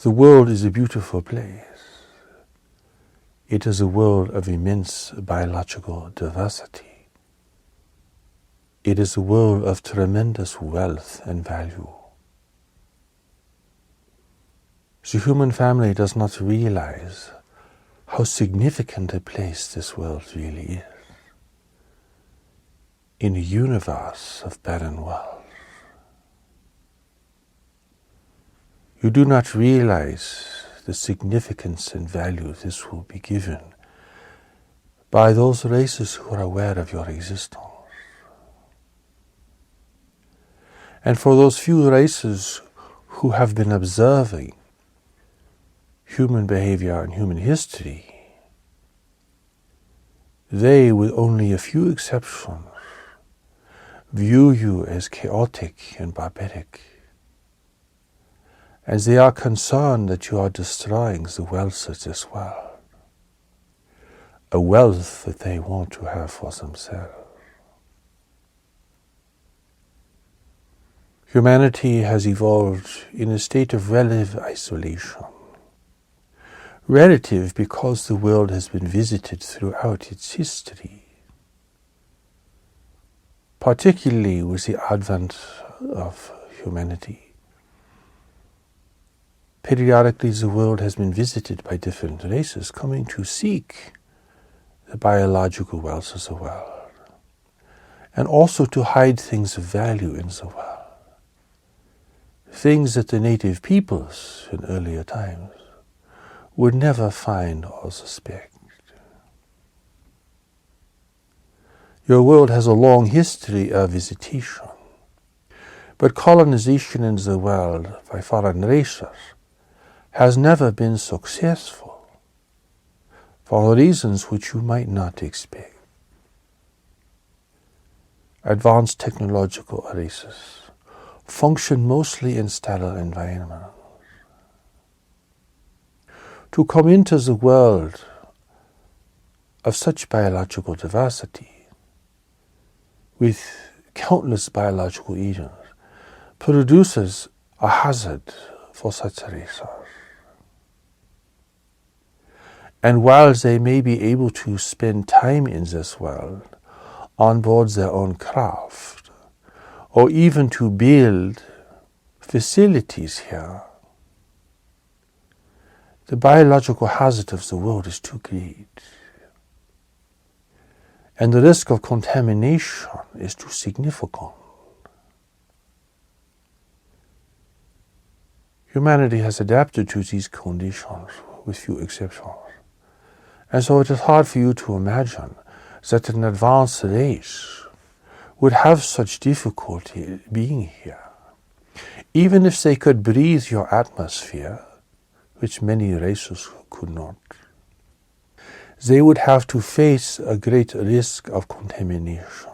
The world is a beautiful place. It is a world of immense biological diversity. It is a world of tremendous wealth and value. The human family does not realize how significant a place this world really is in a universe of barren wealth. You do not realize the significance and value this will be given by those races who are aware of your existence. And for those few races who have been observing human behavior and human history, they, with only a few exceptions, view you as chaotic and barbaric, as they are concerned that you are destroying the wealth of this world, a wealth that they want to have for themselves. Humanity has evolved in a state of relative isolation. Relative because the world has been visited throughout its history, particularly with the advent of humanity. Periodically the world has been visited by different races coming to seek the biological wealth of the world, and also to hide things of value in the world, things that the native peoples in earlier times would never find or suspect. Your world has a long history of visitation, but colonization in the world by foreign races has never been successful for reasons which you might not expect. Advanced technological races function mostly in sterile environments. To come into the world of such biological diversity, with countless biological agents, produces a hazard for such races. And while they may be able to spend time in this world on board their own craft, or even to build facilities here, the biological hazard of the world is too great, and the risk of contamination is too significant. Humanity has adapted to these conditions with few exceptions, and so it is hard for you to imagine that an advanced race would have such difficulty being here, even if they could breathe your atmosphere, which many races could not. They would have to face a great risk of contamination,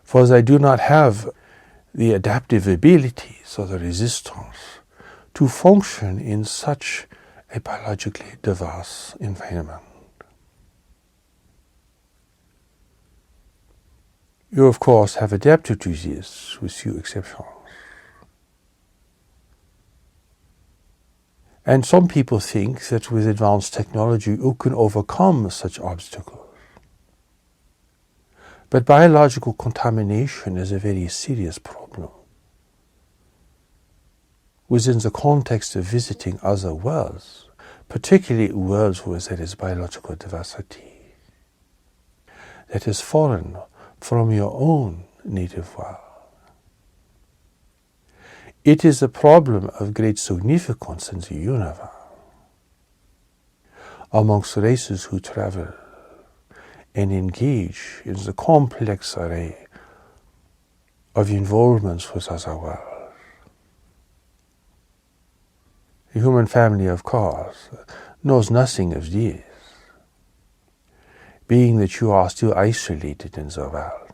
for they do not have the adaptive abilities or the resistance to function in such a biologically diverse environment. You, of course, have adapted to this with few exceptions. And some people think that with advanced technology you can overcome such obstacles. But biological contamination is a very serious problem within the context of visiting other worlds, particularly worlds where there is biological diversity that is foreign from your own native world. It is a problem of great significance in the universe amongst races who travel and engage in the complex array of involvements with other worlds. The human family, of course, knows nothing of this, being that you are still isolated in the world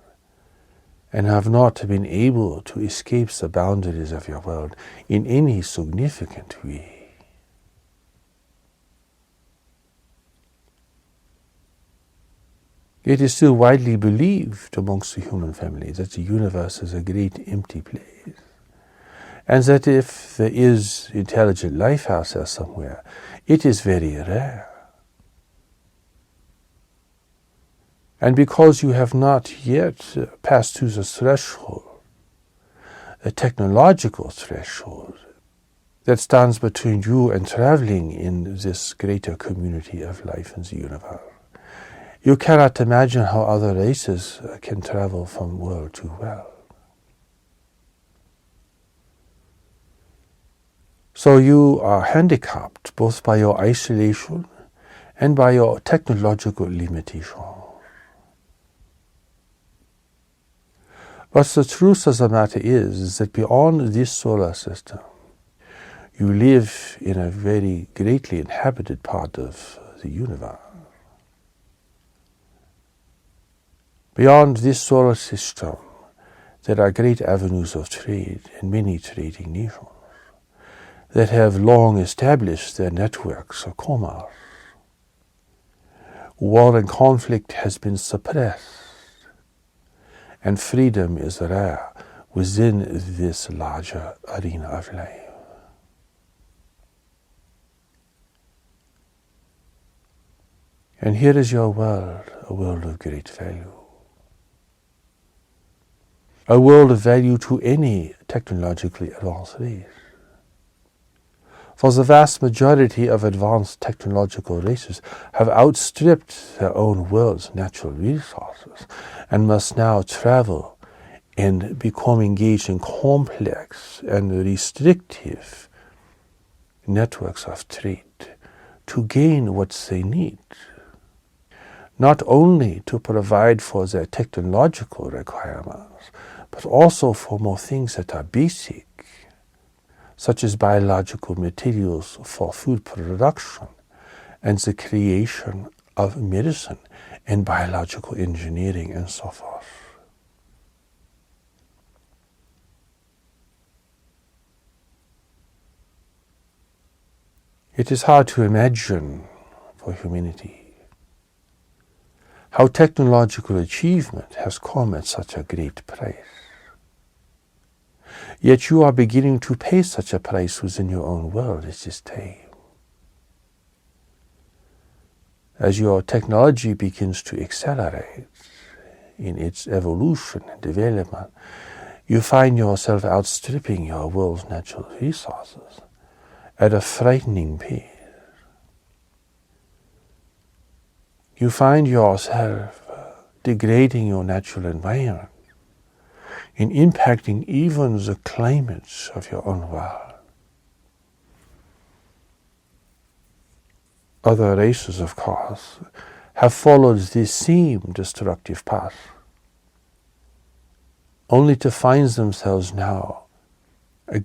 and have not been able to escape the boundaries of your world in any significant way. It is still widely believed amongst the human family that the universe is a great empty place, and that if there is intelligent life out there somewhere, it is very rare. And because you have not yet passed through the threshold, a technological threshold, that stands between you and traveling in this greater community of life in the universe, you cannot imagine how other races can travel from world to world. So you are handicapped both by your isolation and by your technological limitation. But the truth of the matter is that beyond this solar system, you live in a very greatly inhabited part of the universe. Beyond this solar system, there are great avenues of trade and many trading nations that have long established their networks of commerce. War and conflict has been suppressed, and freedom is rare within this larger arena of life. And here is your world, a world of great value. A world of value to any technologically advanced race. For the vast majority of advanced technological races have outstripped their own world's natural resources and must now travel and become engaged in complex and restrictive networks of trade to gain what they need, not only to provide for their technological requirements, but also for more things that are basic, such as biological materials for food production and the creation of medicine and biological engineering and so forth. It is hard to imagine for humanity how technological achievement has come at such a great price. Yet you are beginning to pay such a price within your own world at this time. As your technology begins to accelerate in its evolution and development, you find yourself outstripping your world's natural resources at a frightening pace. You find yourself degrading your natural environment in impacting even the climates of your own world. Other races, of course, have followed this same destructive path, only to find themselves now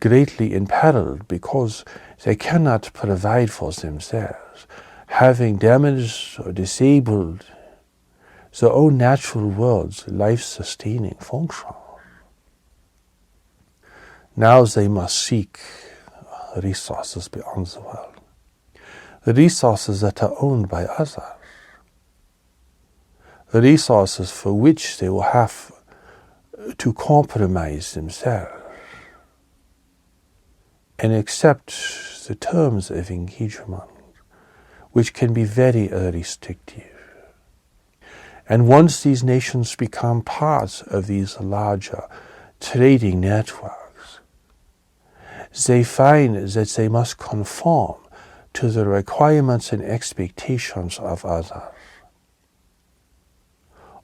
greatly imperiled because they cannot provide for themselves, having damaged or disabled their own natural world's life-sustaining function. Now they must seek resources beyond the world, the resources that are owned by others, the resources for which they will have to compromise themselves and accept the terms of engagement, which can be very restrictive. And once these nations become parts of these larger trading networks, they find that they must conform to the requirements and expectations of others,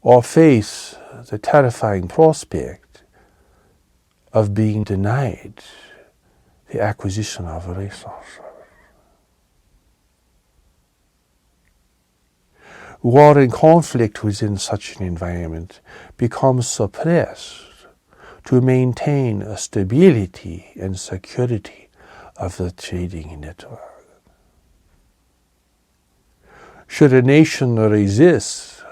or face the terrifying prospect of being denied the acquisition of resources. War and conflict within such an environment becomes suppressed to maintain a stability and security of the trading network. Should a nation resist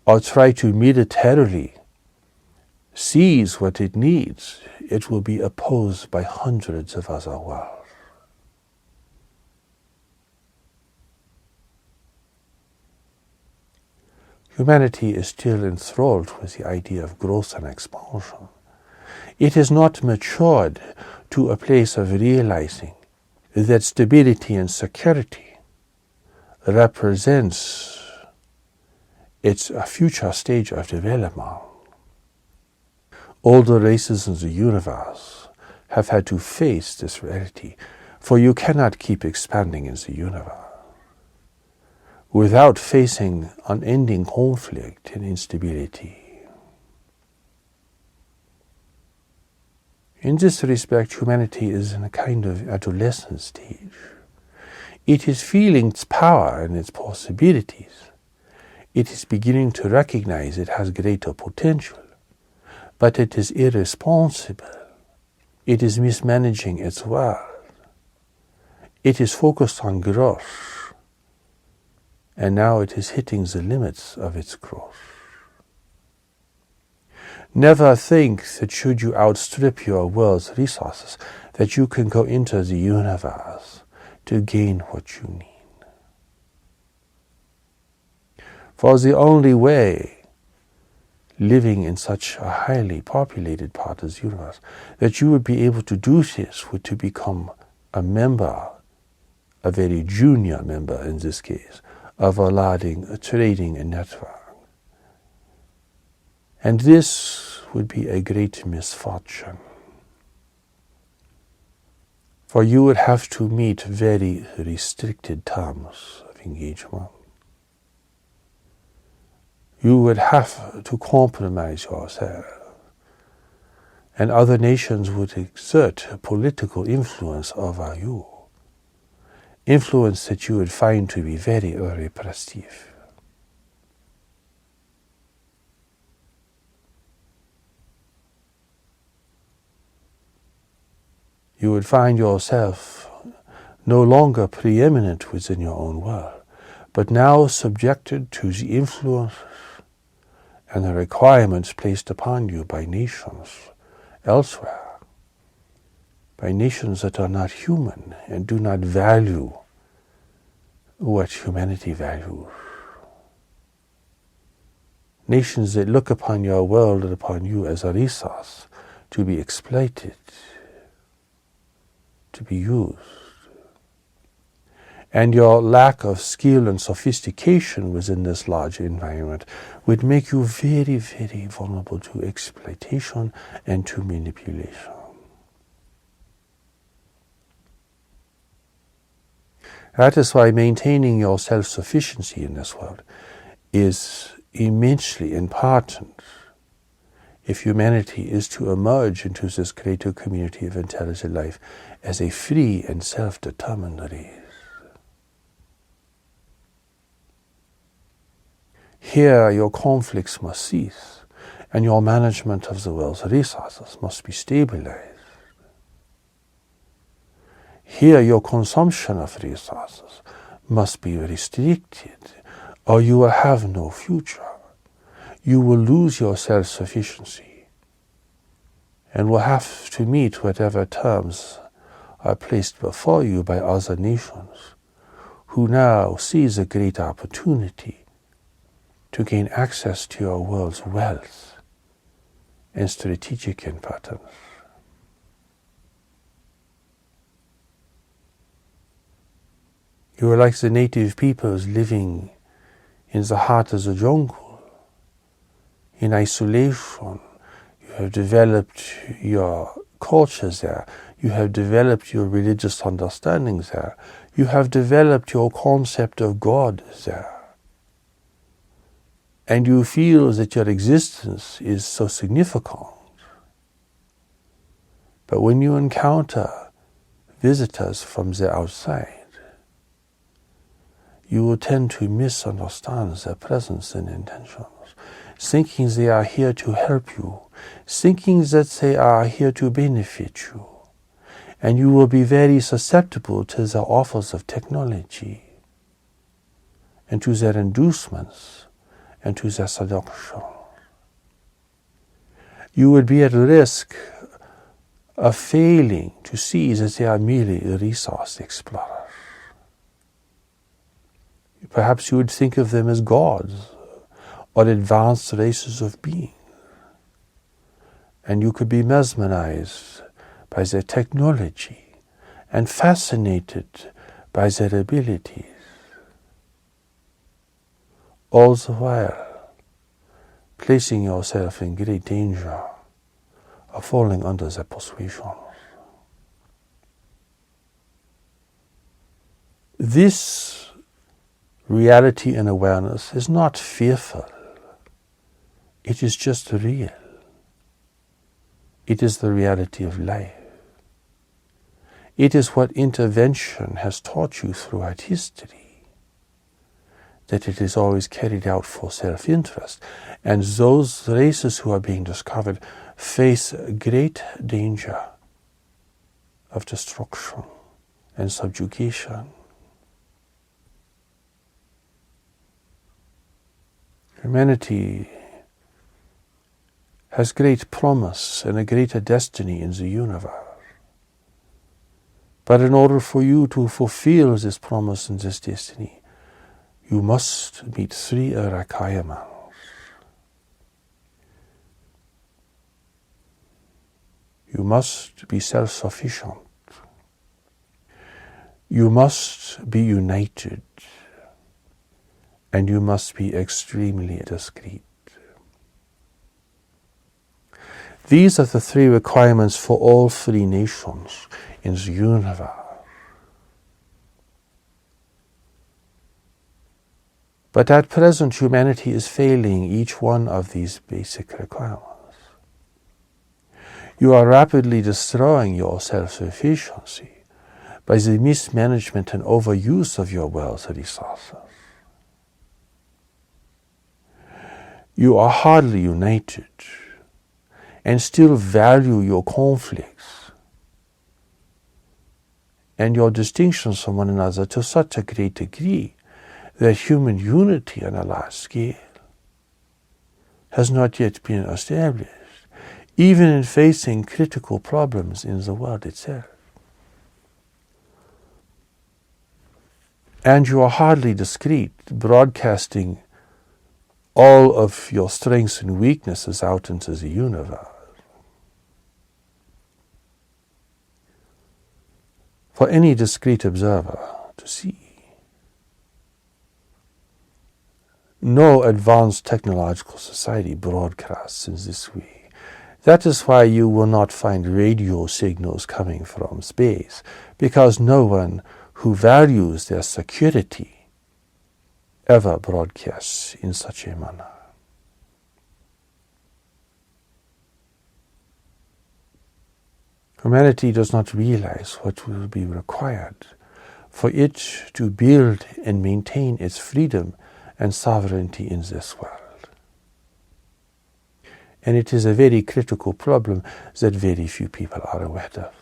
or try to militarily seize what it needs, it will be opposed by hundreds of other worlds. Humanity is still enthralled with the idea of growth and expansion. It has not matured to a place of realizing that stability and security represents its a future stage of development. All the races in the universe have had to face this reality, for you cannot keep expanding in the universe without facing unending conflict and instability. In this respect, humanity is in a kind of adolescent stage. It is feeling its power and its possibilities. It is beginning to recognize it has greater potential, but it is irresponsible. It is mismanaging its world. It is focused on growth, and now it is hitting the limits of its growth. Never think that should you outstrip your world's resources, that you can go into the universe to gain what you need. For the only way, living in such a highly populated part of the universe, that you would be able to do this would to become a member, a very junior member in this case, of a trading network. And this would be a great misfortune. For you would have to meet very restricted terms of engagement. You would have to compromise yourself, and other nations would exert political influence over you, influence that you would find to be very repressive. You would find yourself no longer preeminent within your own world, but now subjected to the influence and the requirements placed upon you by nations elsewhere, by nations that are not human and do not value what humanity values. Nations that look upon your world and upon you as a resource to be exploited, to be used. And your lack of skill and sophistication within this large environment would make you very, very vulnerable to exploitation and to manipulation. That is why maintaining your self-sufficiency in this world is immensely important if humanity is to emerge into this greater community of intelligent life as a free and self-determined race. Here your conflicts must cease, and your management of the world's resources must be stabilized. Here your consumption of resources must be restricted, or you will have no future. You will lose your self-sufficiency, and will have to meet whatever terms are placed before you by other nations, who now seize a great opportunity to gain access to your world's wealth and strategic importance. You are like the native peoples living in the heart of the jungle, in isolation. You have developed your cultures there. You have developed your religious understandings there. You have developed your concept of God there. And you feel that your existence is so significant. But when you encounter visitors from the outside, you will tend to misunderstand their presence and intentions, thinking they are here to help you, thinking that they are here to benefit you. And you will be very susceptible to their offers of technology and to their inducements and to their seduction. You would be at risk of failing to see that they are merely resource explorers. Perhaps you would think of them as gods or advanced races of beings, and you could be mesmerized by their technology and fascinated by their abilities, all the while placing yourself in great danger of falling under their persuasions. This reality and awareness is not fearful. It is just real. It is the reality of life. It is what intervention has taught you throughout history, that it is always carried out for self-interest. And those races who are being discovered face great danger of destruction and subjugation. Humanity has great promise and a greater destiny in the universe. But in order for you to fulfill this promise and this destiny, you must meet three requirements. You must be self-sufficient. You must be united. And you must be extremely discreet. These are the three requirements for all three nations in the universe. But at present, humanity is failing each one of these basic requirements. You are rapidly destroying your self-sufficiency by the mismanagement and overuse of your wealth resources. You are hardly united and still value your conflicts and your distinctions from one another to such a great degree that human unity on a large scale has not yet been established, even in facing critical problems in the world itself. And you are hardly discreet, broadcasting all of your strengths and weaknesses out into the universe. For any discreet observer to see. No advanced technological society broadcasts in this way. That is why you will not find radio signals coming from space, because no one who values their security ever broadcasts in such a manner. Humanity does not realize what will be required for it to build and maintain its freedom and sovereignty in this world. And it is a very critical problem that very few people are aware of.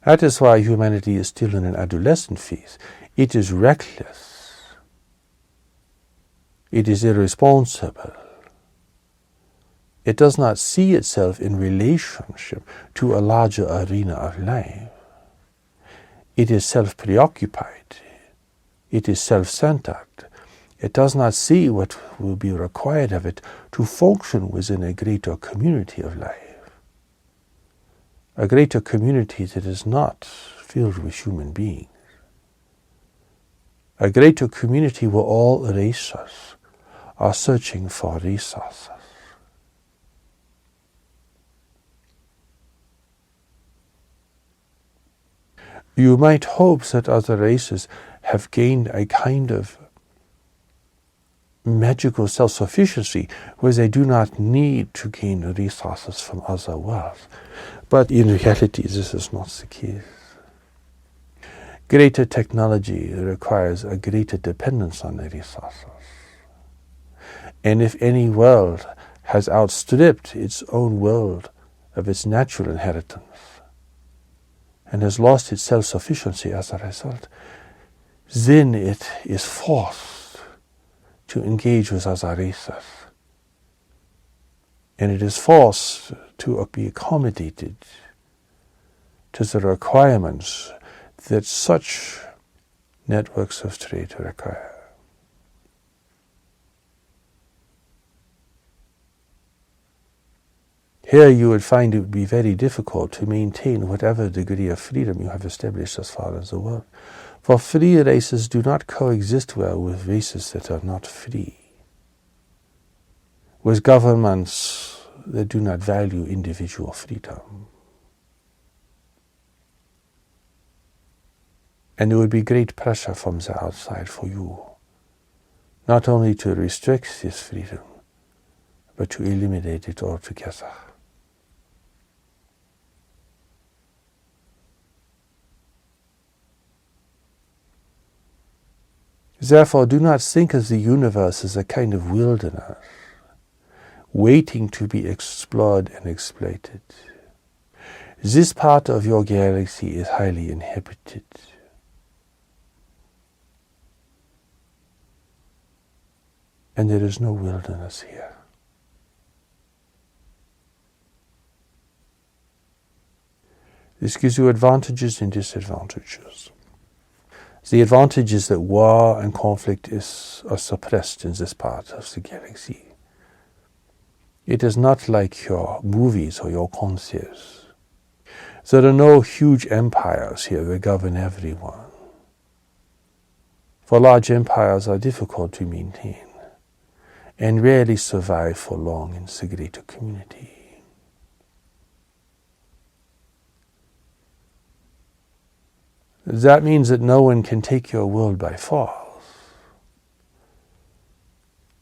That is why humanity is still in an adolescent phase. It is reckless. It is irresponsible. It does not see itself in relationship to a larger arena of life. It is self-preoccupied. It is self-centered. It does not see what will be required of it to function within a greater community of life. A greater community that is not filled with human beings. A greater community where all races are searching for resources. You might hope that other races have gained a kind of magical self-sufficiency where they do not need to gain resources from other worlds. But in reality, this is not the case. Greater technology requires a greater dependence on the resources. And if any world has outstripped its own world of its natural inheritance and has lost its self-sufficiency as a result, then it is forced to engage with other races. And it is forced to be accommodated to the requirements that such networks of trade require. Here you would find it would be very difficult to maintain whatever degree of freedom you have established as far as the world. For free races do not coexist well with races that are not free, with governments that do not value individual freedom. And there would be great pressure from the outside for you, not only to restrict this freedom, but to eliminate it altogether. Therefore, do not think of the universe as a kind of wilderness, waiting to be explored and exploited. This part of your galaxy is highly inhabited. And there is no wilderness here. This gives you advantages and disadvantages. The advantage is that war and conflict are suppressed in this part of the galaxy. It is not like your movies or your concerts. There are no huge empires here that govern everyone. For large empires are difficult to maintain and rarely survive for long in the greater community. That means that no one can take your world by force.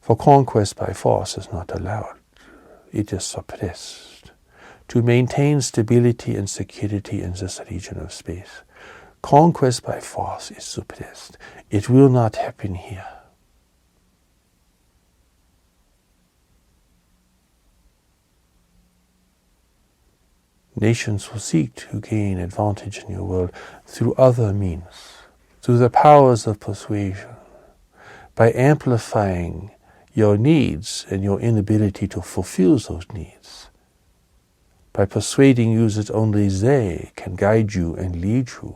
For conquest by force is not allowed. It is suppressed. To maintain stability and security in this region of space, conquest by force is suppressed. It will not happen here. Nations will seek to gain advantage in your world through other means, through the powers of persuasion, by amplifying your needs and your inability to fulfill those needs, by persuading you that only they can guide you and lead you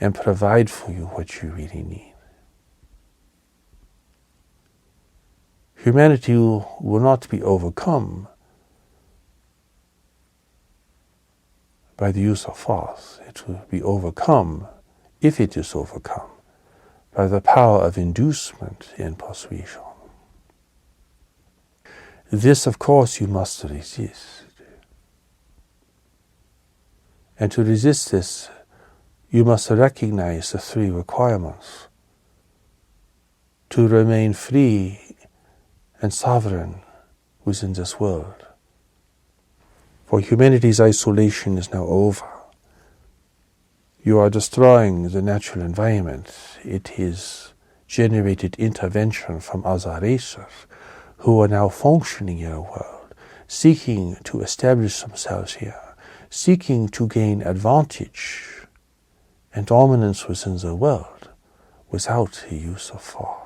and provide for you what you really need. Humanity will not be overcome by the use of force. It will be overcome, if it is overcome, by the power of inducement and persuasion. This, of course, you must resist. And to resist this, you must recognize the three requirements: to remain free and sovereign within this world. For humanity's isolation is now over. You are destroying the natural environment. It is generated intervention from other races who are now functioning in our world, seeking to establish themselves here, seeking to gain advantage and dominance within the world without the use of force.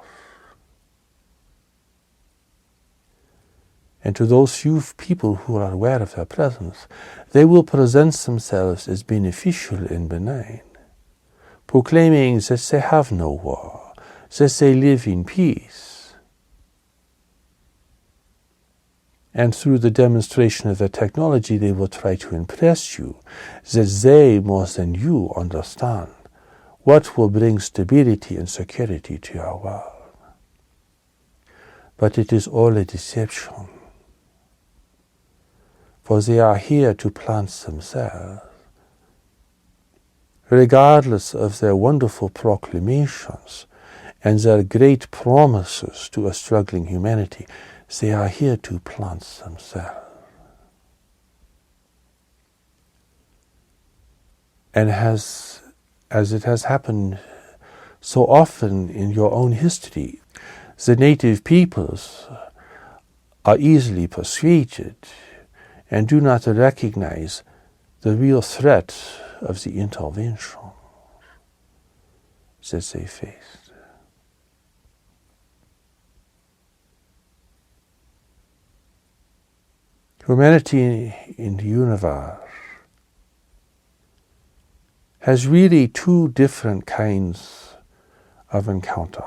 And to those few people who are aware of their presence, they will present themselves as beneficial and benign, proclaiming that they have no war, that they live in peace. And through the demonstration of their technology, they will try to impress you that they, more than you, understand what will bring stability and security to your world. But it is all a deception. For they are here to plant themselves. Regardless of their wonderful proclamations and their great promises to a struggling humanity, they are here to plant themselves. And as it has happened so often in your own history, the native peoples are easily persuaded and do not recognize the real threat of the intervention that they faced. Humanity in the universe has really two different kinds of encounters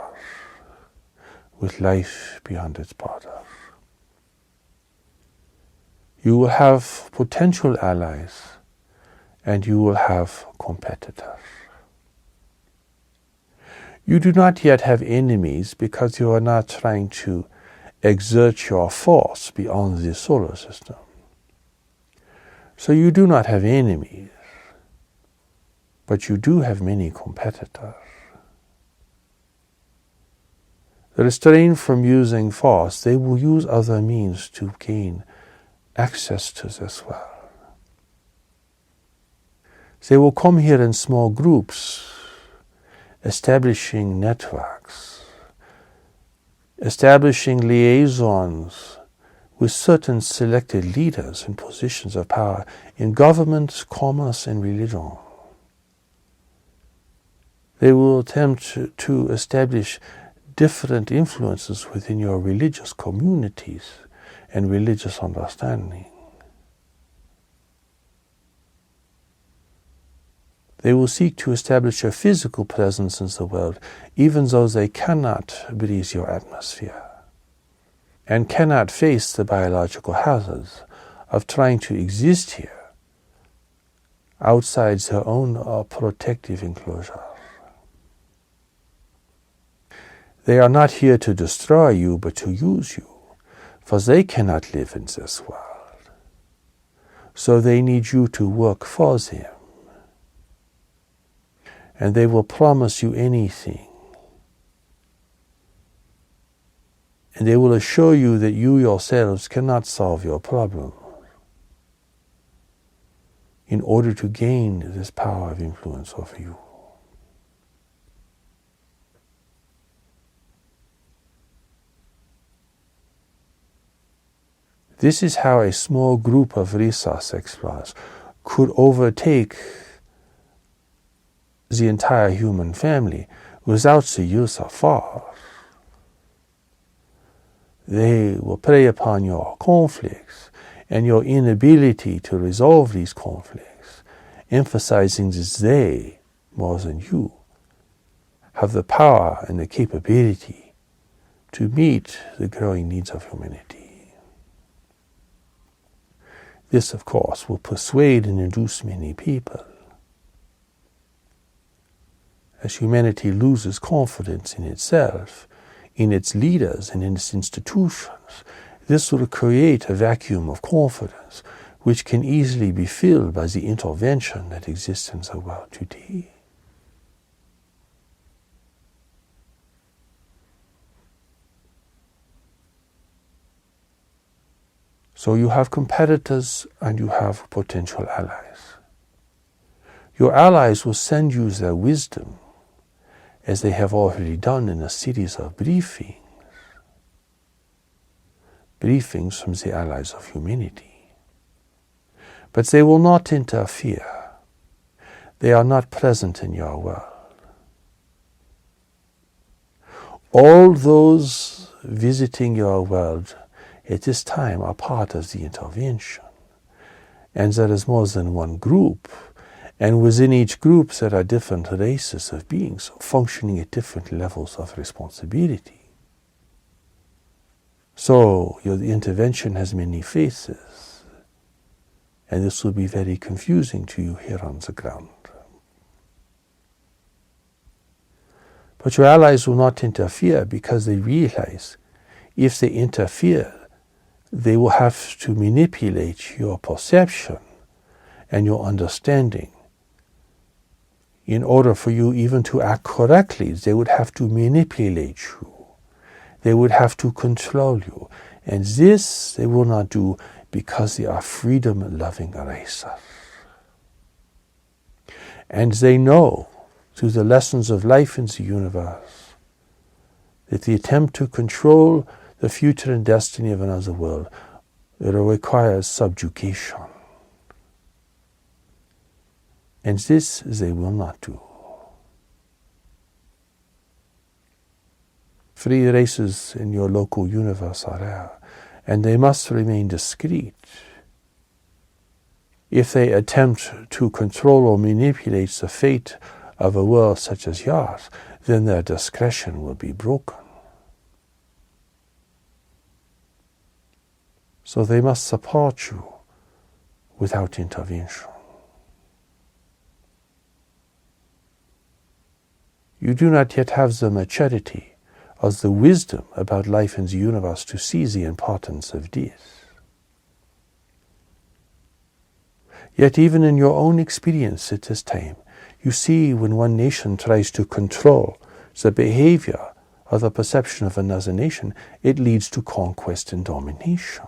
with life beyond its borders. You will have potential allies, and you will have competitors. You do not yet have enemies because you are not trying to exert your force beyond the solar system. So you do not have enemies, but you do have many competitors. Restrained from using force, they will use other means to gain access to this world. They will come here in small groups, establishing networks, establishing liaisons with certain selected leaders in positions of power in government, commerce, and religion. They will attempt to establish different influences within your religious communities and religious understanding. They will seek to establish a physical presence in the world, even though they cannot breathe your atmosphere and cannot face the biological hazards of trying to exist here outside their own protective enclosures. They are not here to destroy you, but to use you, for they cannot live in this world. So they need you to work for them. And they will promise you anything. And they will assure you that you yourselves cannot solve your problem in order to gain this power of influence over you. This is how a small group of resource explorers could overtake the entire human family without the use of force. They will prey upon your conflicts and your inability to resolve these conflicts, emphasizing that they, more than you, have the power and the capability to meet the growing needs of humanity. This, of course, will persuade and induce many people. As humanity loses confidence in itself, in its leaders, and in its institutions, this will create a vacuum of confidence which can easily be filled by the intervention that exists in the world today. So you have competitors and you have potential allies. Your allies will send you their wisdom, as they have already done in a series of briefings from the allies of humanity. But they will not interfere. They are not present in your world. All those visiting your world at this time are part of the intervention. And there is more than one group. And within each group there are different races of beings functioning at different levels of responsibility. So your intervention has many faces. And this will be very confusing to you here on the ground. But your allies will not interfere because they realize if they interfere, they will have to manipulate your perception and your understanding. In order for you even to act correctly, they would have to manipulate you. They would have to control you. And this they will not do because they are freedom-loving races. And they know, through the lessons of life in the universe, that the attempt to control the future and destiny of another world requires subjugation. And this they will not do. Free races in your local universe are rare, and they must remain discreet. If they attempt to control or manipulate the fate of a world such as yours, then their discretion will be broken. So they must support you without intervention. You do not yet have the maturity or the wisdom about life in the universe to see the importance of this. Yet even in your own experience at this time, you see when one nation tries to control the behavior or the perception of another nation, it leads to conquest and domination.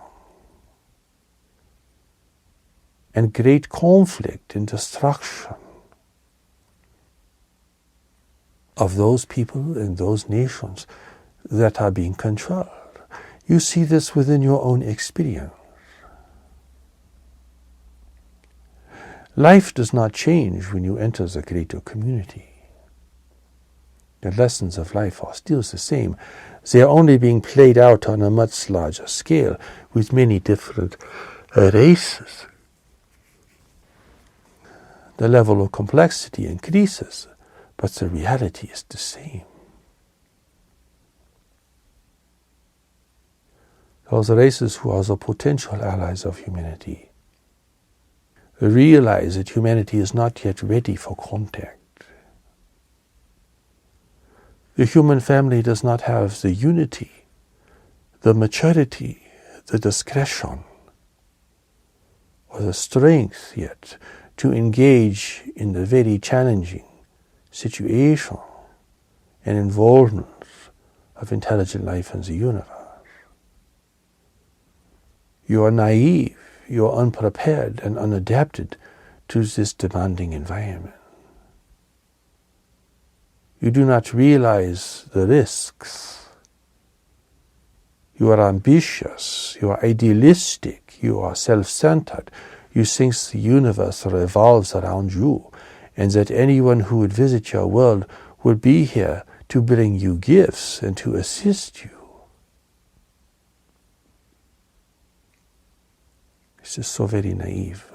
And great conflict and destruction of those people and those nations that are being controlled. You see this within your own experience. Life does not change when you enter the greater community. The lessons of life are still the same. They are only being played out on a much larger scale with many different races. The level of complexity increases, but the reality is the same. Those races who are the potential allies of humanity realize that humanity is not yet ready for contact. The human family does not have the unity, the maturity, the discretion, or the strength yet to engage in the very challenging situation and involvement of intelligent life in the universe. You are naive, you are unprepared and unadapted to this demanding environment. You do not realize the risks. You are ambitious, you are idealistic, you are self-centered. You think the universe revolves around you and that anyone who would visit your world would be here to bring you gifts and to assist you. This is so very naive.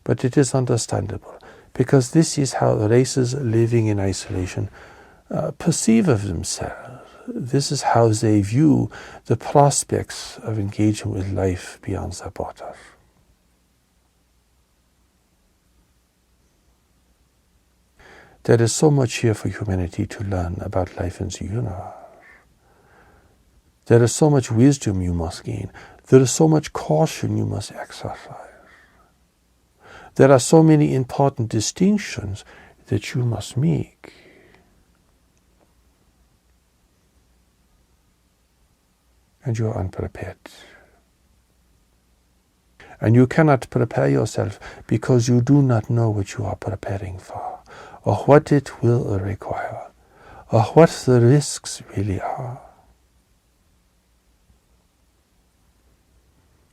But it is understandable, because this is how the races living in isolation perceive of themselves. This is how they view the prospects of engaging with life beyond their borders. There is so much here for humanity to learn about life in the universe. There is so much wisdom you must gain. There is so much caution you must exercise. There are so many important distinctions that you must make. And you are unprepared. And you cannot prepare yourself because you do not know what you are preparing for, or what it will require, or what the risks really are.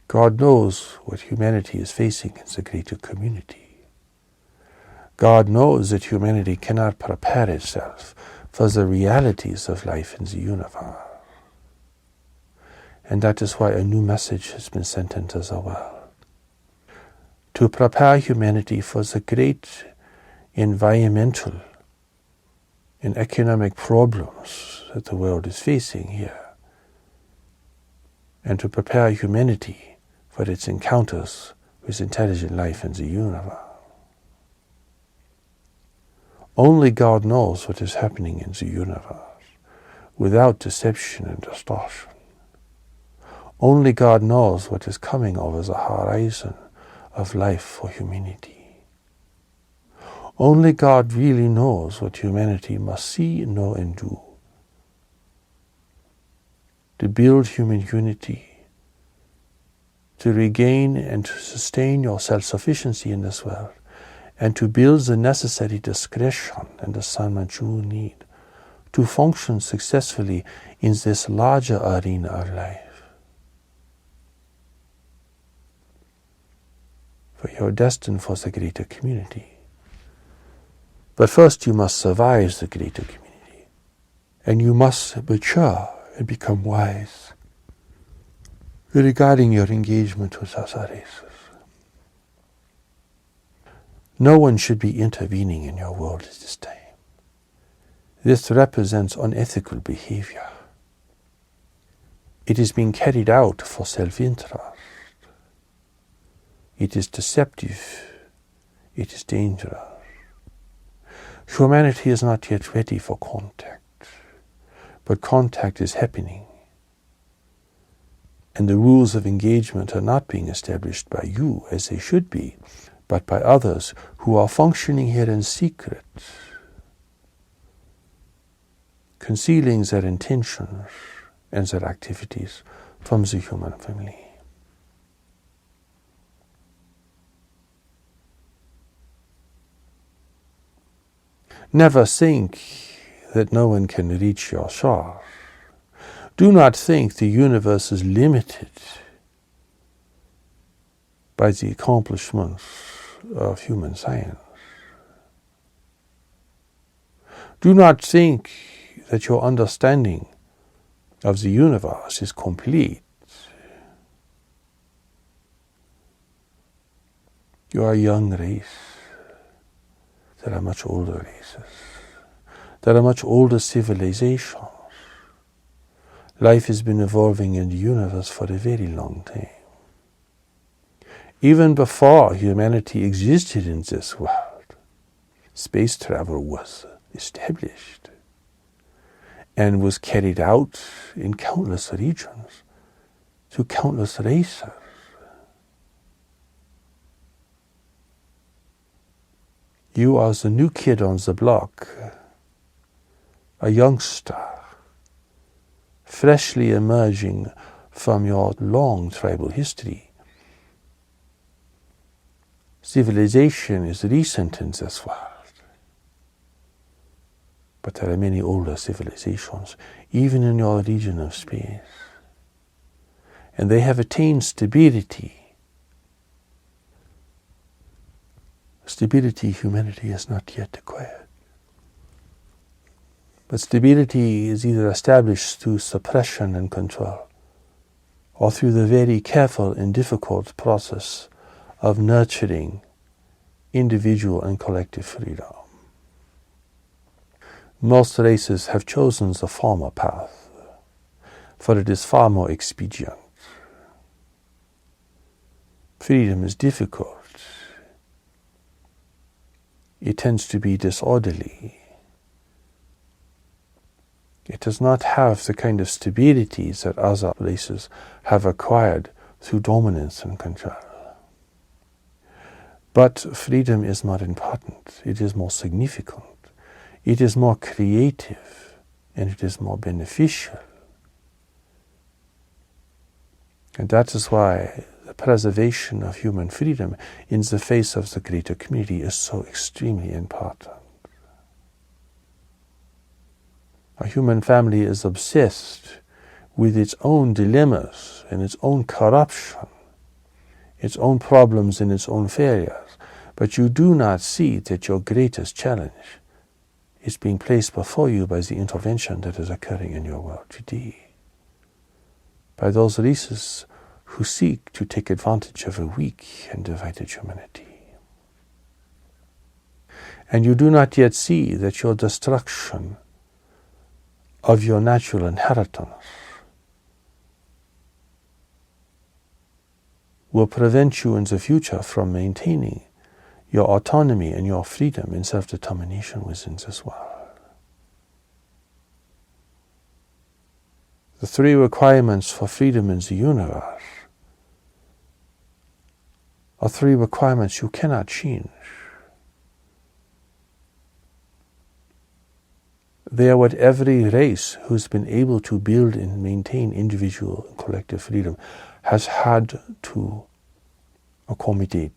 God knows what humanity is facing in the greater community. God knows that humanity cannot prepare itself for the realities of life in the universe. And that is why a new message has been sent into the world, to prepare humanity for the great environmental and economic problems that the world is facing here, and to prepare humanity for its encounters with intelligent life in the universe. Only God knows what is happening in the universe, without deception and distortion. Only God knows what is coming over the horizon of life for humanity. Only God really knows what humanity must see, know, and do to build human unity, to regain and to sustain your self-sufficiency in this world, and to build the necessary discretion and discernment you need to function successfully in this larger arena of life. For you are destined for the greater community. But first you must survive the greater community, and you must mature and become wise regarding your engagement with other races. No one should be intervening in your world at this time. This represents unethical behavior. It is being carried out for self-interest. It is deceptive. It is dangerous. Humanity is not yet ready for contact, but contact is happening. And the rules of engagement are not being established by you as they should be, but by others who are functioning here in secret, concealing their intentions and their activities from the human family. Never think that no one can reach your shore. Do not think the universe is limited by the accomplishments of human science. Do not think that your understanding of the universe is complete. You are a young race. There are much older races. There are much older civilizations. Life has been evolving in the universe for a very long time. Even before humanity existed in this world, space travel was established and was carried out in countless regions through countless races. You are the new kid on the block, a youngster, freshly emerging from your long tribal history. Civilization is recent in this world, but there are many older civilizations, even in your region of space, and they have attained stability. Stability humanity has not yet acquired. But stability is either established through suppression and control, or through the very careful and difficult process of nurturing individual and collective freedom. Most races have chosen the former path, for it is far more expedient. Freedom is difficult. It tends to be disorderly. It does not have the kind of stability that other races have acquired through dominance and control. But freedom is more important. It is more significant. It is more creative, and it is more beneficial. And that is why the preservation of human freedom in the face of the greater community is so extremely important. A human family is obsessed with its own dilemmas and its own corruption, its own problems and its own failures, but you do not see that your greatest challenge is being placed before you by the intervention that is occurring in your world today, by those races who seek to take advantage of a weak and divided humanity. And you do not yet see that your destruction of your natural inheritance will prevent you in the future from maintaining your autonomy and your freedom and self-determination within this world. The three requirements for freedom in the universe are three requirements you cannot change. They are what every race who's been able to build and maintain individual and collective freedom has had to accommodate.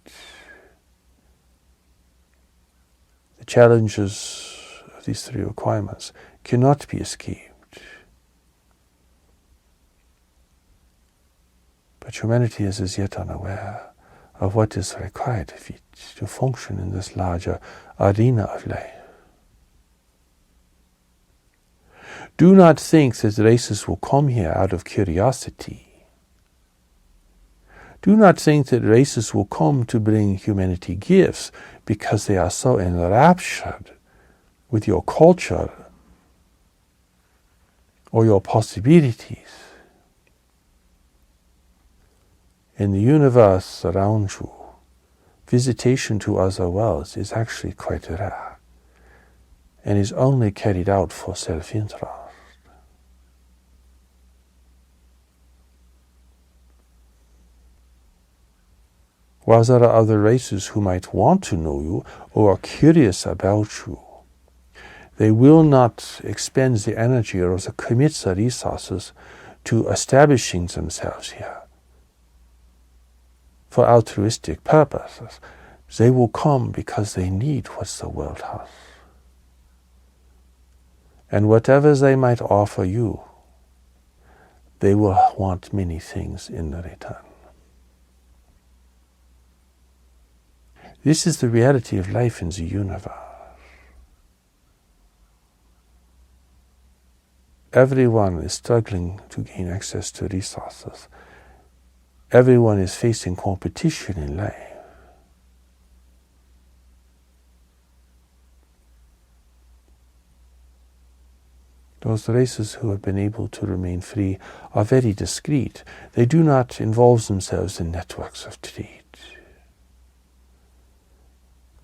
The challenges of these three requirements cannot be escaped. But humanity is as yet unaware of what is required of it to function in this larger arena of life. Do not think that races will come here out of curiosity. Do not think that races will come to bring humanity gifts because they are so enraptured with your culture or your possibilities. In the universe around you, visitation to other worlds is actually quite rare and is only carried out for self-interest. While there are other races who might want to know you or are curious about you, they will not expend the energy or commit the resources to establishing themselves here for altruistic purposes. They will come because they need what the world has. And whatever they might offer you, they will want many things in return. This is the reality of life in the universe. Everyone is struggling to gain access to resources. Everyone is facing competition in life. Those races who have been able to remain free are very discreet. They do not involve themselves in networks of trade.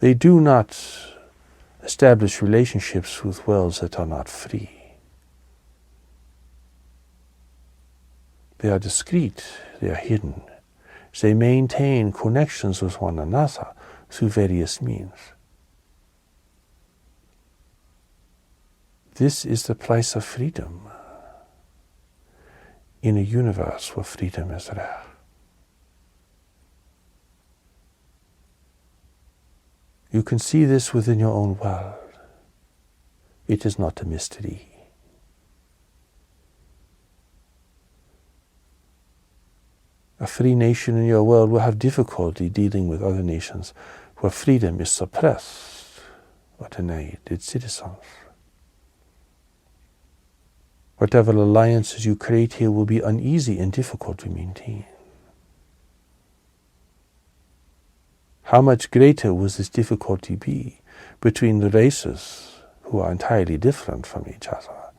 They do not establish relationships with worlds that are not free. They are discreet, they are hidden. They maintain connections with one another through various means. This is the price of freedom in a universe where freedom is rare. You can see this within your own world. It is not a mystery. A free nation in your world will have difficulty dealing with other nations where freedom is suppressed or denied its citizens. Whatever alliances you create here will be uneasy and difficult to maintain. How much greater will this difficulty be between the races who are entirely different from each other,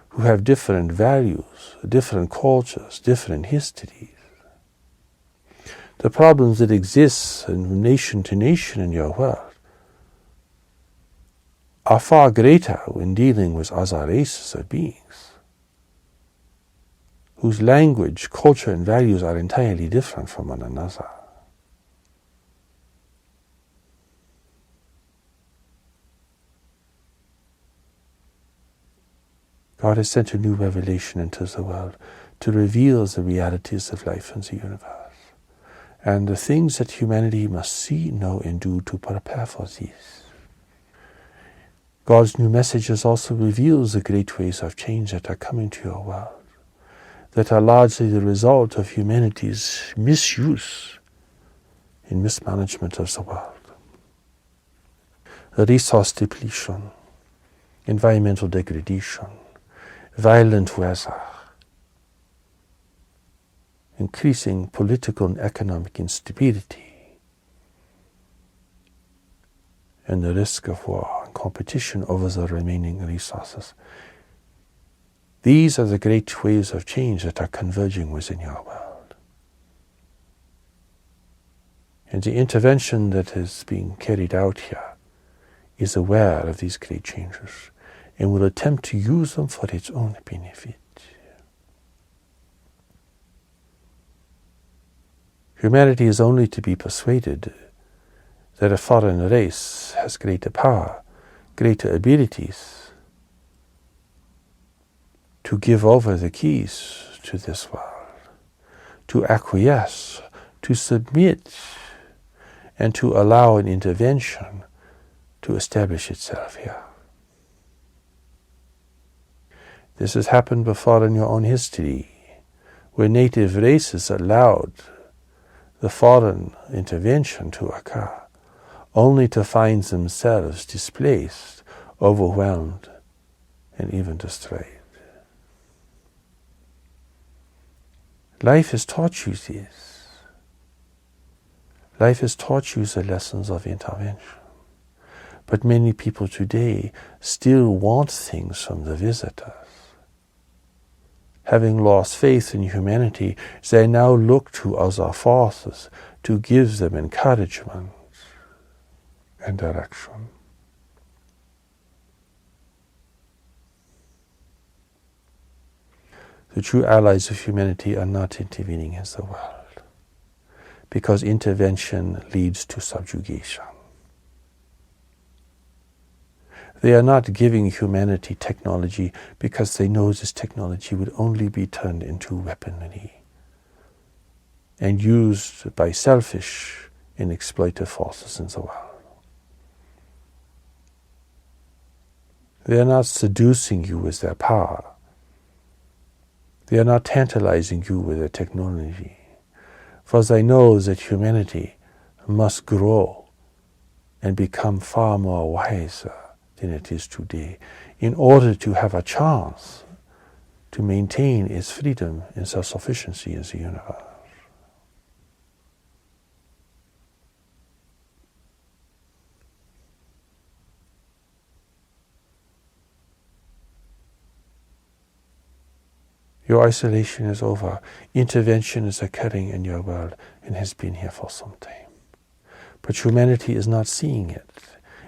who have different values, different cultures, different histories? The problems that exist from nation to nation in your world are far greater when dealing with other races of beings whose language, culture, and values are entirely different from one another. God has sent a new revelation into the world to reveal the realities of life in the universe and the things that humanity must see, know, and do to prepare for these. God's new messages also reveals the great ways of change that are coming to your world, that are largely the result of humanity's misuse and mismanagement of the world. Resource depletion, environmental degradation, violent weather, increasing political and economic instability, and the risk of war and competition over the remaining resources. These are the great waves of change that are converging within your world. And the intervention that is being carried out here is aware of these great changes and will attempt to use them for its own benefit. Humanity is only to be persuaded that a foreign race has greater power, greater abilities to give over the keys to this world, to acquiesce, to submit, and to allow an intervention to establish itself here. This has happened before in your own history, where native races allowed the foreign intervention to occur, only to find themselves displaced, overwhelmed, and even destroyed. Life has taught you this. Life has taught you the lessons of intervention. But many people today still want things from the visitors. Having lost faith in humanity, they now look to other forces to give them encouragement, and direction. The true allies of humanity are not intervening in the world, because intervention leads to subjugation. They are not giving humanity technology because they know this technology would only be turned into weaponry and used by selfish and exploitive forces in the world. They are not seducing you with their power. They are not tantalizing you with their technology, for they know that humanity must grow and become far more wiser than it is today in order to have a chance to maintain its freedom and self-sufficiency in the universe. Your isolation is over. Intervention is occurring in your world and has been here for some time. But humanity is not seeing it.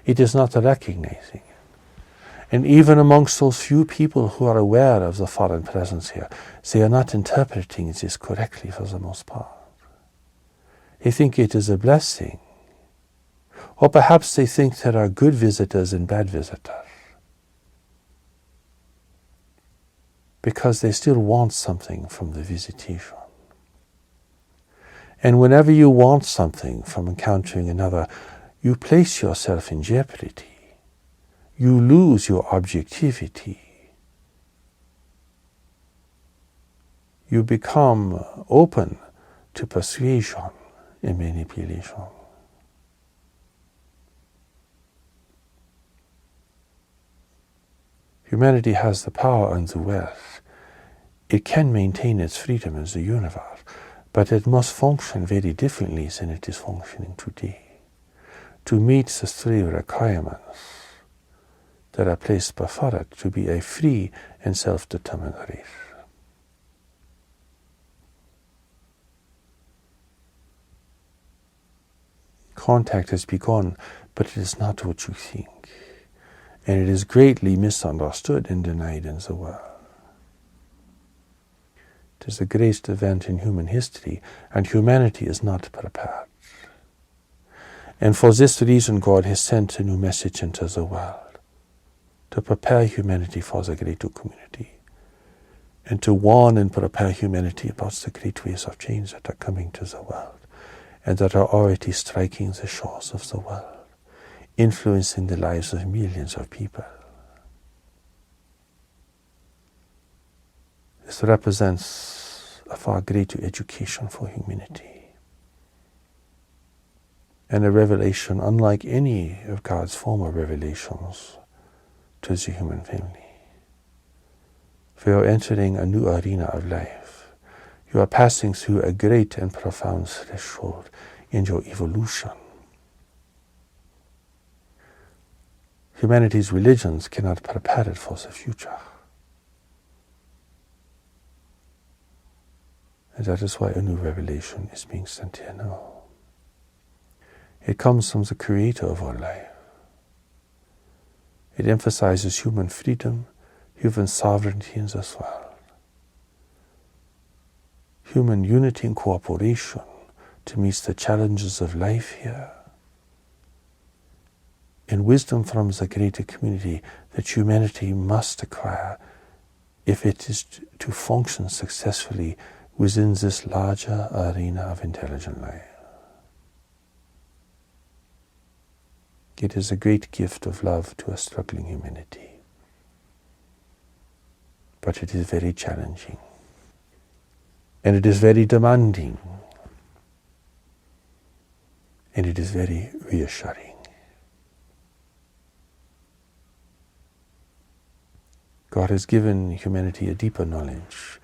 It is not recognizing it. And even amongst those few people who are aware of the foreign presence here, they are not interpreting this correctly for the most part. They think it is a blessing. Or perhaps they think there are good visitors and bad visitors, because they still want something from the visitation. And whenever you want something from encountering another, you place yourself in jeopardy. You lose your objectivity. You become open to persuasion and manipulation. Humanity has the power and the wealth. It can maintain its freedom in the universe, but it must function very differently than it is functioning today to meet the three requirements that are placed before it to be a free and self-determined race. Contact has begun, but it is not what you think, and it is greatly misunderstood and denied in the world. It is the greatest event in human history, and humanity is not prepared. And for this reason, God has sent a new message into the world, to prepare humanity for the greater community, and to warn and prepare humanity about the great waves of change that are coming to the world, and that are already striking the shores of the world, influencing the lives of millions of people. This represents a far greater education for humanity, and a revelation unlike any of God's former revelations to the human family. For you are entering a new arena of life. You are passing through a great and profound threshold in your evolution. Humanity's religions cannot prepare it for the future. And that is why a new revelation is being sent here now. It comes from the Creator of our life. It emphasizes human freedom, human sovereignty in this world, human unity and cooperation to meet the challenges of life here, and wisdom from the greater community that humanity must acquire if it is to function successfully within this larger arena of intelligent life. It is a great gift of love to a struggling humanity. But it is very challenging. And it is very demanding. And it is very reassuring. God has given humanity a deeper knowledge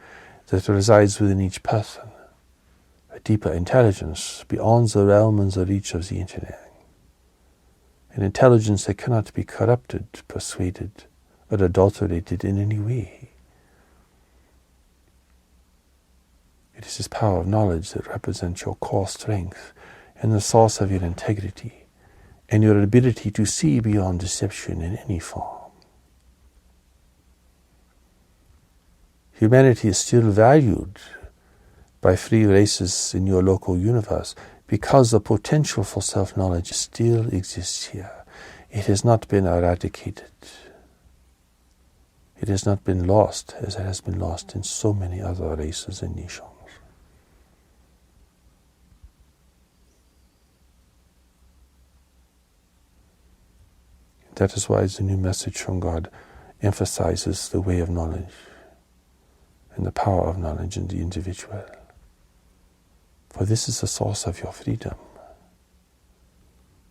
that resides within each person, a deeper intelligence beyond the realm and the reach of the intellect. An intelligence that cannot be corrupted, persuaded, or adulterated in any way. It is this power of knowledge that represents your core strength and the source of your integrity and your ability to see beyond deception in any form. Humanity is still valued by free races in your local universe because the potential for self-knowledge still exists here. It has not been eradicated. It has not been lost as it has been lost in so many other races and nations. That is why the new message from God emphasizes the way of knowledge and the power of knowledge in the individual. For this is the source of your freedom.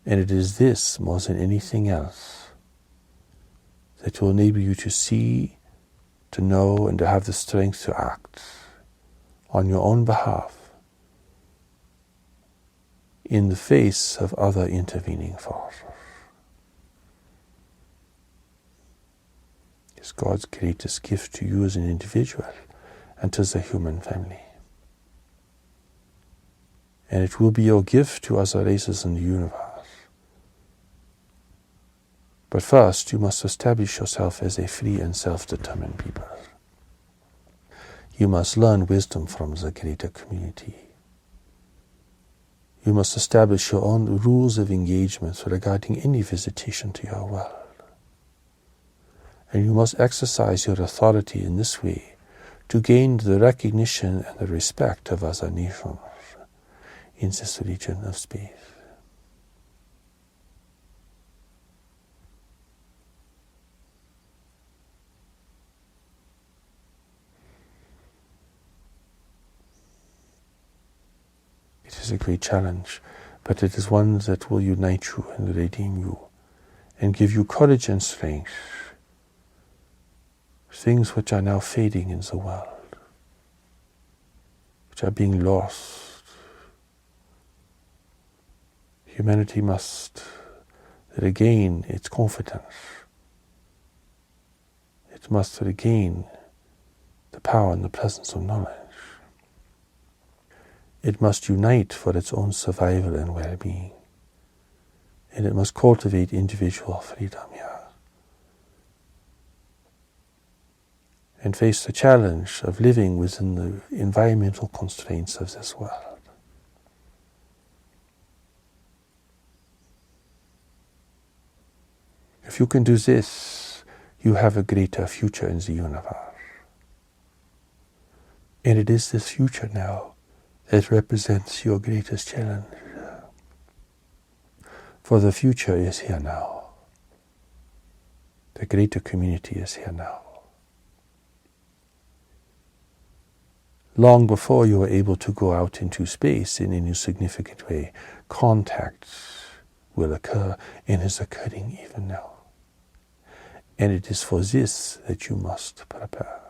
And it is this, more than anything else, that will enable you to see, to know, and to have the strength to act on your own behalf in the face of other intervening forces. It's God's greatest gift to you as an individual and to the human family. And it will be your gift to other races in the universe. But first, you must establish yourself as a free and self-determined people. You must learn wisdom from the greater community. You must establish your own rules of engagement regarding any visitation to your world. And you must exercise your authority in this way to gain the recognition and the respect of other nations in this region of space. It is a great challenge, but it is one that will unite you and redeem you and give you courage and strength. Things which are now fading in the world, which are being lost. Humanity must regain its confidence. It must regain the power and the presence of knowledge. It must unite for its own survival and well-being. And it must cultivate individual freedom here. And face the challenge of living within the environmental constraints of this world. If you can do this, you have a greater future in the universe. And it is this future now that represents your greatest challenge. For the future is here now. The greater community is here now. Long before you are able to go out into space in any significant way, contact will occur and is occurring even now. And it is for this that you must prepare.